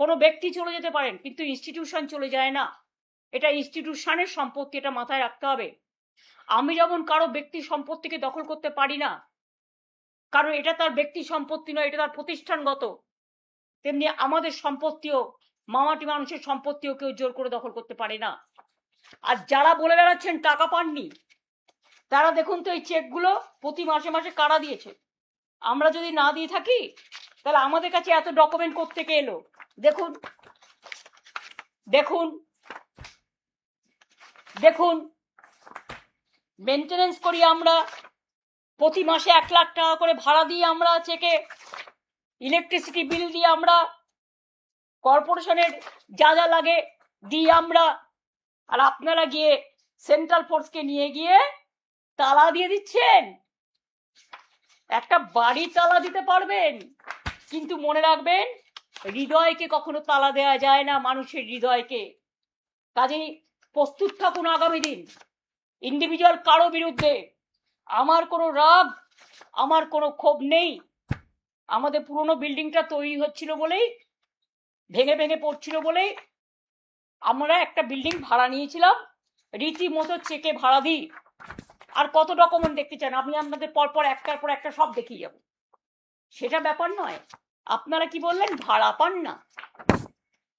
কোনো ব্যক্তি চলে যেতে পারেন, কিন্তু ইনস্টিটিউশন চলে যায় না। এটা ইনস্টিটিউশনের সম্পত্তি, এটা মাথায় রাখতে হবে। আমি যেমন কারো ব্যক্তি সম্পত্তিকে দখল করতে পারি না, কারণ এটা তার ব্যক্তি সম্পত্তি নয়, এটা তার প্রতিষ্ঠানগত, তেমনি আমাদের সম্পত্তিও, মামাটি মানুষের সম্পত্তিও কেউ জোর করে দখল করতে পারে না। আর যারা বলে বেড়াচ্ছেন টাকা পাননি, তারা দেখুন তো এই চেকগুলো প্রতি মাসে মাসে কারা দিয়েছে। আমরা যদি না দিয়ে থাকি তাহলে আমাদের কাছে এত ডকুমেন্ট কোত্থেকে এলো? দেখুন দেখুন দেখুন, মেনটেনেন্স করি আমরা, প্রতি মাসে 1 লাখ টাকা করে ভাড়া দিই আমরা চেকে, ইলেকট্রিসিটি বিল দিয়ে আমরা, কর্পোরেশনের যা যা লাগে দিই আমরা। আর আপনারা গিয়ে সেন্ট্রাল ফোর্সকে নিয়ে গিয়ে তালা দিয়ে দিচ্ছেন। একটা বাড়ি তালা দিতে পারবেন, কিন্তু মনে রাখবেন হৃদয়কে কখনো তালা দেওয়া যায় না, মানুষের হৃদয়কে। কাজেই প্রস্তুত থাকুন আগামী দিন ইন্ডিভিজুয়াল কারো বিরুদ্ধে। আমার কোনো রাগ, আমার কোনো ক্ষোভ নেই। আমাদের পুরনো বিল্ডিংটা তৈরি হচ্ছিল বলেই, ভেঙে ভেঙে পড়ছিল বলেই আমরা একটা বিল্ডিং ভাড়া নিয়েছিলাম, রীতিমতো চেকে ভাড়া দিই। আর কত ডকুমেন্ট দেখতে চান? আমি আপনাদের পরপর একটার পর একটা সব দেখিয়ে যাব, সেটা ব্যাপার নয়। আপনারা কি বললেন? ভাড়া পান না।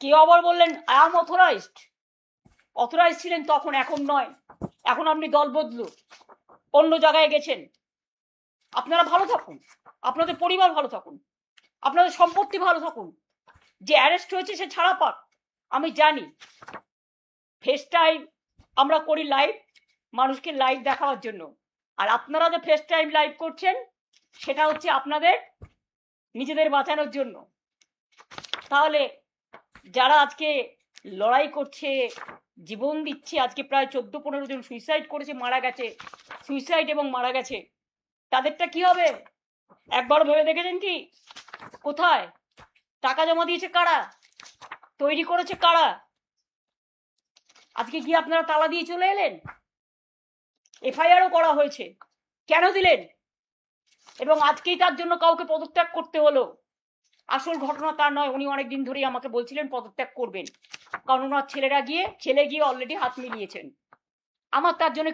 কেউ আবার বললেন আই এম অথরাইজড। অথরাইজ ছিলেন তখন, এখন নয়। এখন আপনি দল বদলু, অন্য জায়গায় গেছেন। আপনারা ভালো থাকুন, আপনাদের পরিবার ভালো থাকুন, আপনাদের সম্পত্তি ভালো থাকুন। যে অ্যারেস্ট হয়েছে সে ছাড়া পাক। আমি জানি ফেস টাইম আমরা করি লাইভ, মানুষকে লাইভ দেখাবার জন্য। আর আপনারা যে ফেস টাইম লাইভ করছেন সেটা হচ্ছে আপনাদের নিজেদের বাঁচানোর জন্য। তাহলে যারা আজকে লড়াই করছে, জীবন দিচ্ছে, আজকে প্রায় 14-15 জন সুইসাইড করেছে, মারা গেছে, সুইসাইড এবং মারা গেছে, তাদেরটা কি হবে? একবার ভেবে দেখেছেন কি? কোথায় টাকা জমা দিয়েছে কারা? তৈরি করেছে কারা? আজকে কি আপনারা তালা দিয়ে চলে এলেন? এফআইআরও করা হয়েছে, কেন দিলেন? এবং আজকেই তার জন্য কাউকে পদত্যাগ করতে হলো। আসল ঘটনা তার নয়, উনি অনেকদিন ধরেই আমাকে বলছিলেন পদত্যাগ করবেন, কারণ ওনার ছেলে গিয়ে অলরেডি হাত মিলিয়েছেন। আমার তার জন্য